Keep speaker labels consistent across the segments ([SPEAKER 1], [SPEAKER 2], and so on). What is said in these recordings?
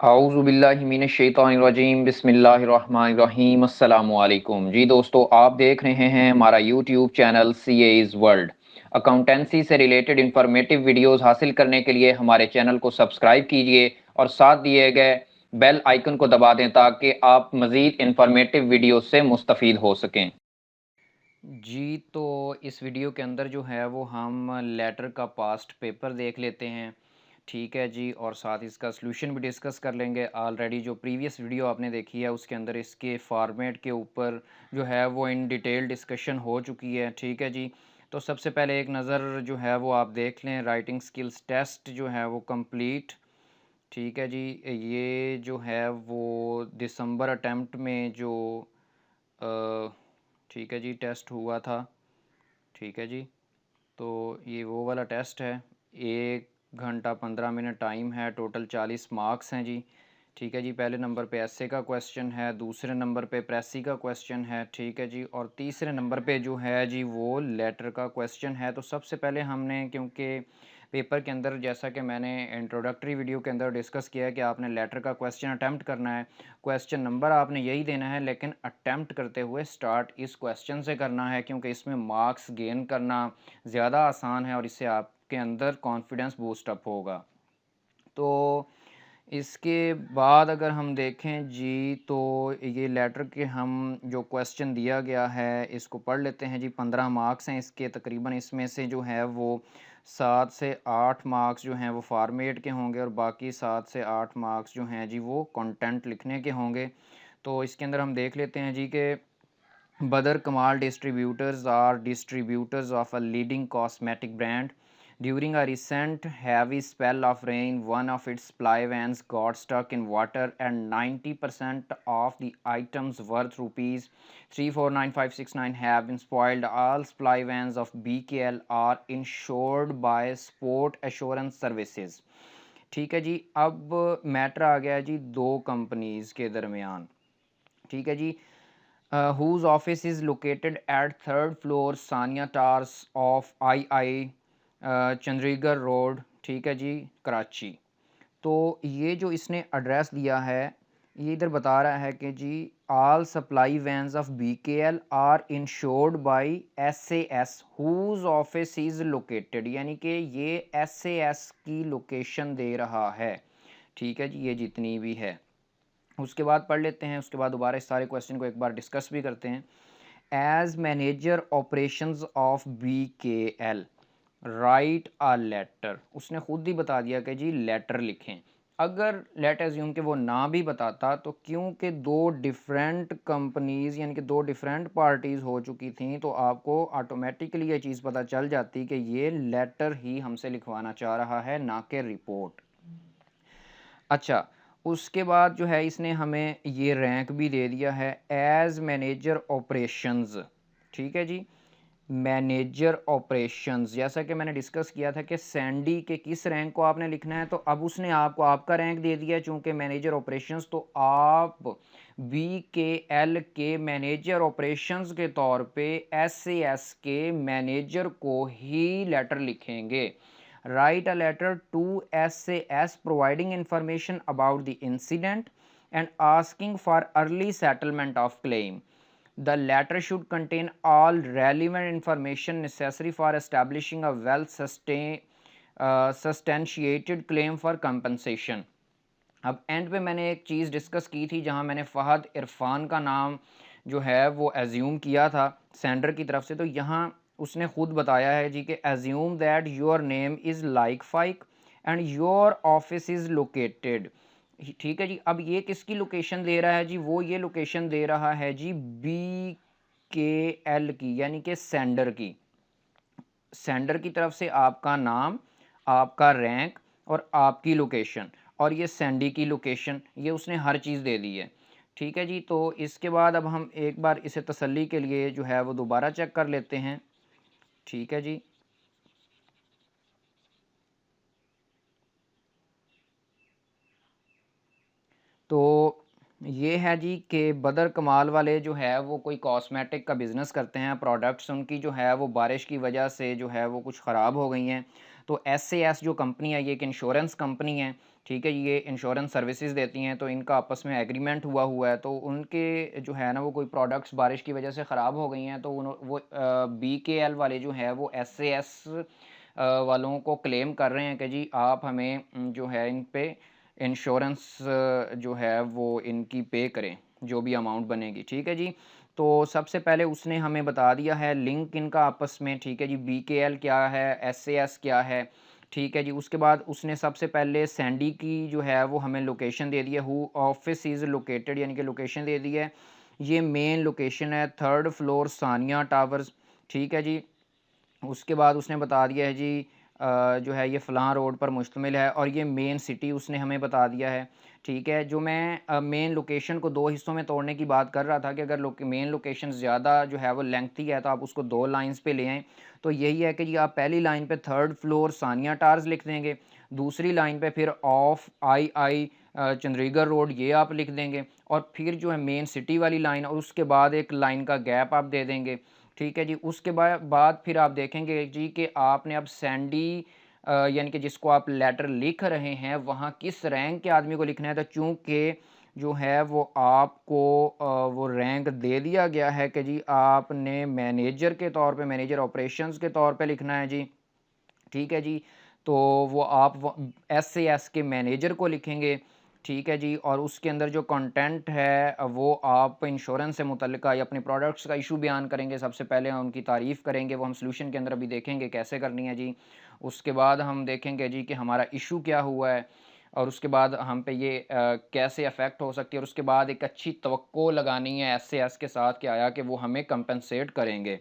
[SPEAKER 1] आऊज़ुबिल्लाहिमिनश्शैतानिर्रजीम बिस्मिल्लाहिर्रहमानिर्रहीम अस्सलामुअलैकुम। जी दोस्तों, आप देख रहे हैं हमारा YouTube channel CA's world. Accountancy से रिलेटेड इंफॉर्मेटिव वीडियोस हासिल करने के लिए हमारे चैनल को सब्सक्राइब कीजिए और साथ दिए गए बेल आइकन को दबा दें ताकि आप मज़ीद इंफॉर्मेटिव वीडियो से मुस्तफ़ीद हो सकें। जी, तो इस वीडियो के अंदर जो है वो हम लेटर का पास्ट पेपर देख लेते हैं। ठीक है जी, और साथ इसका सॉल्यूशन भी डिस्कस कर लेंगे। ऑलरेडी जो प्रीवियस वीडियो आपने देखी है उसके अंदर इसके फॉर्मेट के ऊपर जो है वो इन डिटेल डिस्कशन हो चुकी है। ठीक है जी, तो सबसे पहले एक नज़र जो है वो आप देख लें। राइटिंग स्किल्स टेस्ट जो है वो कंप्लीट। ठीक है जी, ये जो है वो दिसंबर अटेम्प्ट में जो ठीक है जी टेस्ट हुआ था। ठीक है जी, तो ये वो वाला टेस्ट है। 1 घंटा 15 मिनट टाइम है, टोटल 40 मार्क्स हैं जी। ठीक है जी, पहले नंबर पे एसए का क्वेश्चन है, दूसरे नंबर पे प्रेसी का क्वेश्चन है। ठीक है जी, और तीसरे नंबर पे जो है जी वो लेटर का क्वेश्चन है। तो सबसे पहले हमने, क्योंकि पेपर के अंदर जैसा कि मैंने इंट्रोडक्टरी वीडियो के अंदर डिस्कस किया है कि आपने लेटर का क्वेश्चन अटैम्प्ट करना है, क्वेश्चन नंबर आपने यही देना है, लेकिन अटैम्प्ट करते हुए स्टार्ट इस क्वेश्चन से करना है, क्योंकि इसमें मार्क्स गेन करना ज़्यादा आसान है और इससे आपके अंदर कॉन्फिडेंस बूस्ट अप होगा। तो इसके बाद अगर हम देखें जी, तो ये लेटर के हम जो क्वेश्चन दिया गया है इसको पढ़ लेते हैं जी। 15 मार्क्स हैं इसके तकरीबन। इसमें से जो है वो 7 से 8 मार्क्स जो हैं वो फॉर्मेट के होंगे और बाकी 7 से 8 मार्क्स जो हैं जी वो कंटेंट लिखने के होंगे। तो इसके अंदर हम देख लेते हैं जी कि Badr Kamal distributors are distributors of a leading cosmetic brand. During a recent heavy spell of rain, one of its supply vans got stuck in water and 90% of the items worth rupees 349569 have been spoiled. All supply vans of BKL are insured by Sport Assurance Services. ठीक है जी, अब matter आ गया जी दो companies के दरमियान। ठीक है जी, whose office is located at third floor Sania tars of I Chandigarh road. ठीक है जी, कराची। तो ये जो इसने एड्रेस दिया है, ये इधर बता रहा है कि जी all supply vans of BKL are insured by SAS whose office is located, यानी कि ये SAS की लोकेशन दे रहा है। ठीक है जी, ये जितनी भी है उसके बाद पढ़ लेते हैं। उसके बाद दोबारा इस सारे क्वेश्चन को एक बार डिस्कस भी करते हैं। As manager operations of BKL write a letter. उसने खुद ही बता दिया कि जी लेटर लिखें। अगर लेट एज्यूम कि वो ना भी बताता, तो क्योंकि दो डिफरेंट कंपनीज़ यानी कि दो डिफरेंट पार्टीज़ हो चुकी थी, तो आपको ऑटोमेटिकली ये चीज़ पता चल जाती कि ये लेटर ही हमसे लिखवाना चाह रहा है, ना कि रिपोर्ट। अच्छा, उसके बाद जो है इसने हमें ये रैंक भी दे दिया है एज मैनेजर ऑपरेशंस। ठीक है जी, मैनेजर ऑपरेशंस, जैसा कि मैंने डिस्कस किया था कि सैंडी के किस रैंक को आपने लिखना है, तो अब उसने आपको आपका रैंक दे दिया चूंकि मैनेजर ऑपरेशंस, तो आप BKL के मैनेजर ऑपरेशंस के तौर पे SAS के मैनेजर को ही लेटर लिखेंगे। Write a letter to SAS providing information about the incident and asking for early settlement of claim. The letter should contain all relevant information necessary for establishing a substantiated claim for compensation. अब and पे मैंने एक चीज़ discuss की थी जहां मैंने फ़हद इरफान का नाम जो है वो एज्यूम किया था सेंडर की तरफ से। तो यहाँ उसने खुद बताया है जी कि assume that your name is like Faiq and your office is located. ठीक है जी, अब ये किसकी लोकेशन दे रहा है जी, वो ये लोकेशन दे रहा है जी BKL की, यानी कि सेंडर की। सेंडर की तरफ से आपका नाम, आपका रैंक और आपकी लोकेशन, और ये सैंडी की लोकेशन, ये उसने हर चीज़ दे दी है। ठीक है जी, तो इसके बाद अब हम एक बार इसे तसल्ली के लिए जो है वो दोबारा चेक कर लेते हैं। ठीक है जी, तो ये है जी कि बदर कमाल वाले जो है वो कोई कॉस्मेटिक का बिज़नेस करते हैं। प्रोडक्ट्स उनकी जो है वो बारिश की वजह से जो है वो कुछ ख़राब हो गई हैं। तो SAS जो कंपनी है ये एक इंश्योरेंस कंपनी है। ठीक है, ये इंश्योरेंस सर्विसेज देती हैं, तो इनका आपस में एग्रीमेंट हुआ हुआ है, तो उनके जो है ना वो कोई प्रोडक्ट्स बारिश की वजह से ख़राब हो गई हैं, तो वो BKL वाले जो है वो SAS वालों को क्लेम कर रहे हैं कि जी आप हमें जो है इन पे इंश्योरेंस जो है वो इनकी पे करें, जो भी अमाउंट बनेगी। ठीक है जी। तो सबसे पहले उसने हमें बता दिया है लिंक इनका आपस में। ठीक है जी, BKL क्या है, SAS क्या है। ठीक है जी। उसके बाद उसने सबसे पहले सैंडी की जो है वो हमें लोकेशन दे दी है, हु ऑफिस इज़ लोकेटेड, यानी कि लोकेशन दे दी है। ये मेन लोकेशन है 3rd फ्लोर सानिया टावर्स। ठीक है जी। उसके बाद उसने बता दिया है जी जो है ये फ़लाँ रोड पर मुश्तमिल है, और ये मेन सिटी उसने हमें बता दिया है। ठीक है, जो मैं मेन लोकेशन को 2 हिस्सों में तोड़ने की बात कर रहा था कि अगर मेन लोकेशन ज़्यादा जो है वो लेंथी है तो आप उसको 2 लाइन्स पे ले आएँ। तो यही है कि जी आप पहली लाइन पे 3rd फ्लोर सानिया टावर्स लिख देंगे, दूसरी लाइन पे फिर ऑफ आई चंद्रीगढ़ रोड ये आप लिख देंगे, और फिर जो है मेन सिटी वाली लाइन, और उसके बाद एक लाइन का गैप आप दे देंगे। ठीक है जी। उसके बाद फिर आप देखेंगे जी कि आपने अब सैंडी यानी कि जिसको आप लेटर लिख रहे हैं वहाँ किस रैंक के आदमी को लिखना है। तो चूँकि जो है वो आपको वो रैंक दे दिया गया है कि जी आपने मैनेजर के तौर पे, मैनेजर ऑपरेशंस के तौर पे लिखना है जी। ठीक है जी। तो वो आप SAS के मैनेजर को लिखेंगे। ठीक है जी। और उसके अंदर जो कंटेंट है वो आप इंश्योरेंस से मुतल्लिका या अपने प्रोडक्ट्स का इशू बयान करेंगे। सबसे पहले हम उनकी तारीफ़ करेंगे, वो हम सॉल्यूशन के अंदर अभी देखेंगे कैसे करनी है जी। उसके बाद हम देखेंगे जी कि हमारा इशू क्या हुआ है, और उसके बाद हम पे ये कैसे अफ़ेक्ट हो सकती है, और उसके बाद एक अच्छी तवक्को लगानी है SAS के साथ कि आया कि वो हमें कंपनसेट करेंगे।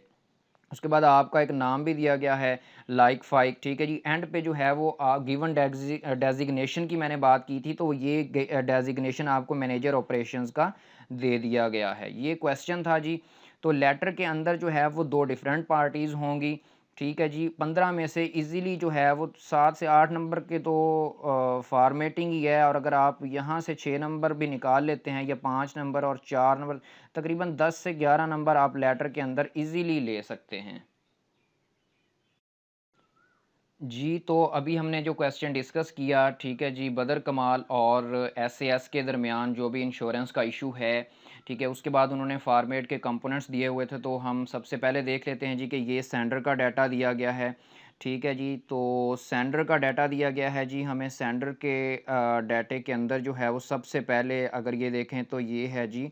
[SPEAKER 1] उसके बाद आपका एक नाम भी दिया गया है, लाइक फ़ाइक। ठीक है जी। एंड पे जो है वो गिवन डेज़िग्नेशन की मैंने बात की थी, तो ये डेज़िग्नेशन आपको मैनेजर ऑपरेशंस का दे दिया गया है। ये क्वेश्चन था जी। तो लेटर के अंदर जो है वो 2 डिफरेंट पार्टीज़ होंगी। ठीक है जी। 15 में से ईज़िली जो है वो 7 से 8 नंबर के तो फ़ॉर्मेटिंग ही है, और अगर आप यहाँ से 6 नंबर भी निकाल लेते हैं, या 5 नंबर और 4 नंबर, तकरीबन 10 से 11 नंबर आप लेटर के अंदर ईज़िली ले सकते हैं। जी, तो अभी हमने जो क्वेश्चन डिस्कस किया, ठीक है जी, बदर कमाल और SAS के दरमियान जो भी इंश्योरेंस का इशू है, ठीक है, उसके बाद उन्होंने फार्मेट के कंपोनेंट्स दिए हुए थे, तो हम सबसे पहले देख लेते हैं जी कि ये सेंडर का डाटा दिया गया है। ठीक है जी। तो सेंडर का डाटा दिया गया है जी, हमें सेंडर के डाटे के अंदर जो है वो सबसे पहले अगर ये देखें तो ये है जी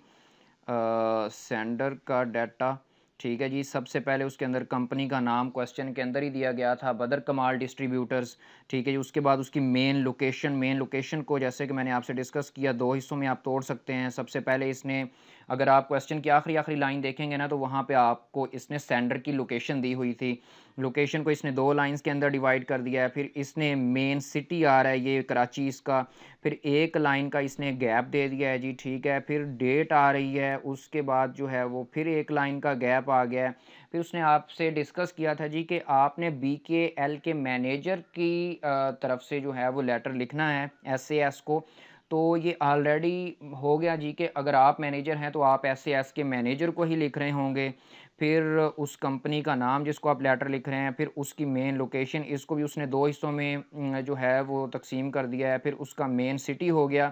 [SPEAKER 1] सेंडर का डाटा। ठीक है जी। सबसे पहले उसके अंदर कंपनी का नाम क्वेश्चन के अंदर ही दिया गया था, बदर कमाल डिस्ट्रीब्यूटर्स। ठीक है जी। उसके बाद उसकी मेन लोकेशन को जैसे कि मैंने आपसे डिस्कस किया 2 हिस्सों में आप तोड़ सकते हैं। सबसे पहले इसने, अगर आप क्वेश्चन की आखिरी लाइन देखेंगे ना, तो वहाँ पे आपको इसने सेंडर की लोकेशन दी हुई थी। लोकेशन को इसने 2 लाइन्स के अंदर डिवाइड कर दिया है। फिर इसने मेन सिटी आ रहा है ये कराची इसका, फिर एक लाइन का इसने गैप दे दिया है जी। ठीक है। फिर डेट आ रही है, उसके बाद जो है वो फिर एक लाइन का गैप आ गया है। फिर उसने आपसे डिस्कस किया था जी कि आपने BKL के मैनेजर की तरफ से जो है वो लेटर लिखना है SAS को। तो ये ऑलरेडी हो गया जी कि अगर आप मैनेजर हैं तो आप SAS के मैनेजर को ही लिख रहे होंगे। फिर उस कंपनी का नाम जिसको आप लेटर लिख रहे हैं, फिर उसकी मेन लोकेशन, इसको भी उसने 2 हिस्सों में जो है वो तक़सीम कर दिया है। फिर उसका मेन सिटी हो गया।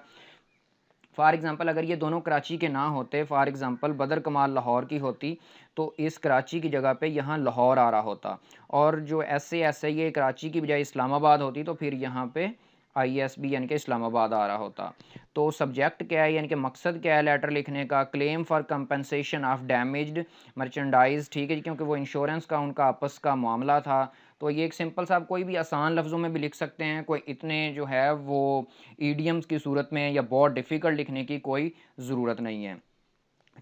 [SPEAKER 1] फ़ॉर एग्ज़ाम्पल अगर ये दोनों कराची के ना होते, फ़ॉर एग्ज़ाम्पल बदर कमाल लाहौर की होती, तो इस कराची की जगह पे यहाँ लाहौर आ रहा होता, और जो SAS है ये कराची की बजाय इस्लामाबाद होती, तो फिर यहाँ पे ISB यानी कि इस्लामाबाद आ रहा होता। तो सब्जेक्ट क्या है, यानी कि मकसद क्या है लेटर लिखने का, claim for compensation of damaged merchandise. ठीक है जी, क्योंकि वो इंश्योरेंस का उनका आपस का मामला था। तो ये एक सिंपल सा, आप कोई भी आसान लफ्ज़ों में भी लिख सकते हैं, कोई इतने जो है वो ईडियम्स की सूरत में या बहुत डिफ़िकल्ट लिखने की कोई ज़रूरत नहीं है।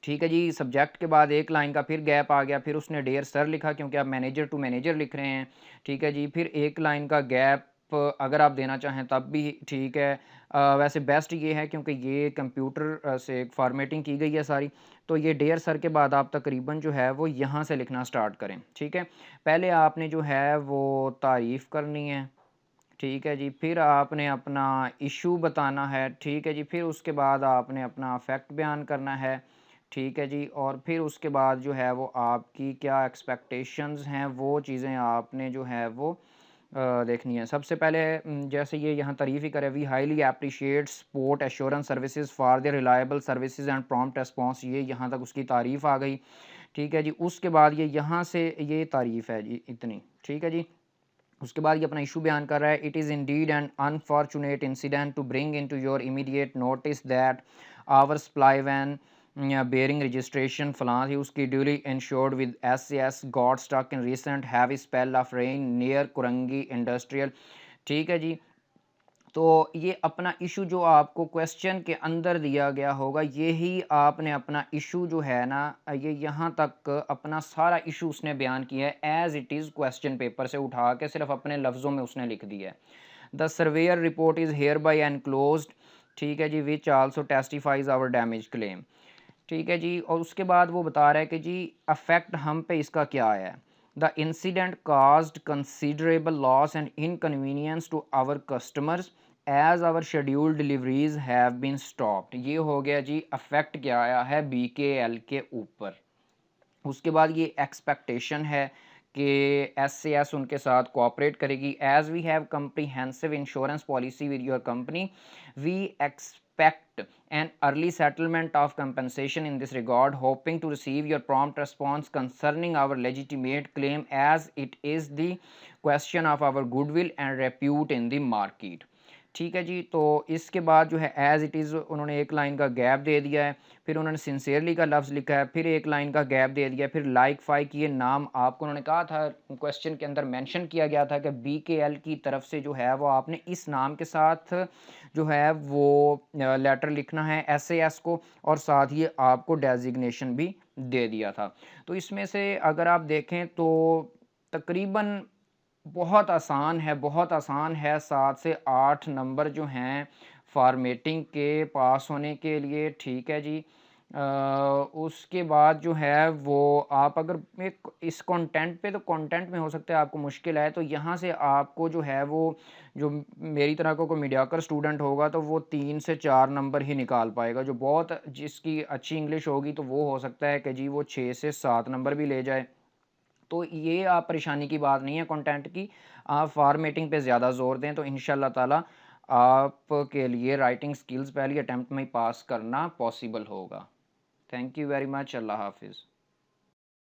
[SPEAKER 1] ठीक है जी। सब्जेक्ट के बाद एक लाइन का फिर गैप आ गया, फिर उसने डियर सर लिखा क्योंकि आप मैनेजर टू मैनेजर लिख रहे हैं। ठीक है जी। फिर एक लाइन का गैप अगर आप देना चाहें तब भी ठीक है। वैसे बेस्ट ये है क्योंकि ये कंप्यूटर से फॉर्मेटिंग की गई है सारी, तो ये डियर सर के बाद आप तकरीबन जो है वो यहाँ से लिखना स्टार्ट करें। ठीक है। पहले आपने जो है वो तारीफ़ करनी है। ठीक है जी। फिर आपने अपना इशू बताना है। ठीक है जी। फिर उसके बाद आपने अपना फैक्ट बयान करना है। ठीक है जी। और फिर उसके बाद जो है वो आपकी क्या एक्सपेक्टेशंस हैं, वो चीज़ें आपने जो है वो देखनी है। सबसे पहले जैसे ये यहाँ तारीफ़ ही करे, we highly appreciate support assurance services for the reliable services and prompt response, ये यहाँ तक उसकी तारीफ़ आ गई। ठीक है जी। उसके बाद ये यहाँ से ये तारीफ़ है जी इतनी, ठीक है जी। उसके बाद ये अपना इशू बयान कर रहा है, it is indeed an unfortunate incident to bring in to your immediate notice that our supply van bearing registration फलां थी उसकी duly insured with SAS got stuck in recent heavy spell of rain near Korangi industrial. ठीक है जी। तो ये अपना issue जो आपको क्वेश्चन के अंदर दिया गया होगा, ये ही आपने अपना इशू जो है ना, ये यहाँ तक अपना सारा इशू उसने बयान किया है as it is, question paper से उठा के सिर्फ अपने लफ्ज़ों में उसने लिख दिया है। The surveyor report is hereby enclosed, ठीक है जी, which also testifies our damage claim. ठीक है जी। और उसके बाद वो बता रहा है कि जी अफेक्ट हम पे इसका क्या आया है। The incident caused considerable loss and inconvenience to our customers as our scheduled deliveries have been stopped. ये हो गया जी अफेक्ट क्या आया है BKL के ऊपर। उसके बाद ये एक्सपेक्टेशन है कि SAS उनके साथ कोऑपरेट करेगी। As we have comprehensive insurance policy with your company, we expect an early settlement of compensation in this regard, hoping to receive your prompt response concerning our legitimate claim as it is the question of our goodwill and repute in the market। ठीक है जी। तो इसके बाद जो है as it is उन्होंने एक line का गैप दे दिया है, फिर उन्होंने सिंसियरली का लफ्ज़ लिखा है, फिर एक लाइन का गैप दे दिया, फिर लाइक फाइक ये नाम आपको उन्होंने कहा था क्वेश्चन के अंदर मेंशन किया गया था कि BKL की तरफ से जो है वो आपने इस नाम के साथ जो है वो लेटर लिखना है SAS को, और साथ ही आपको डेजिग्नेशन भी दे दिया था। तो इसमें से अगर आप देखें तो तकरीबन बहुत आसान है, बहुत आसान है। 7 से 8 नंबर जो हैं फॉर्मेटिंग के पास होने के लिए, ठीक है जी। उसके बाद जो है वो आप अगर एक इस कंटेंट पे, तो कंटेंट में हो सकता है आपको मुश्किल है, तो यहाँ से आपको जो है वो जो मेरी तरह का कोई मीडियाकर स्टूडेंट होगा तो वो 3 से 4 नंबर ही निकाल पाएगा। जो बहुत जिसकी अच्छी इंग्लिश होगी तो वो हो सकता है कि जी वो 6 से 7 नंबर भी ले जाए। तो ये आप परेशानी की बात नहीं है कंटेंट की, आप फॉर्मेटिंग पे ज़्यादा ज़ोर दें तो इंशाल्लाह ताला आपके लिए राइटिंग स्किल्स पहली अटेम्प्ट में ही पास करना पॉसिबल होगा। Thank you very much. अल्लाह हाफिज़।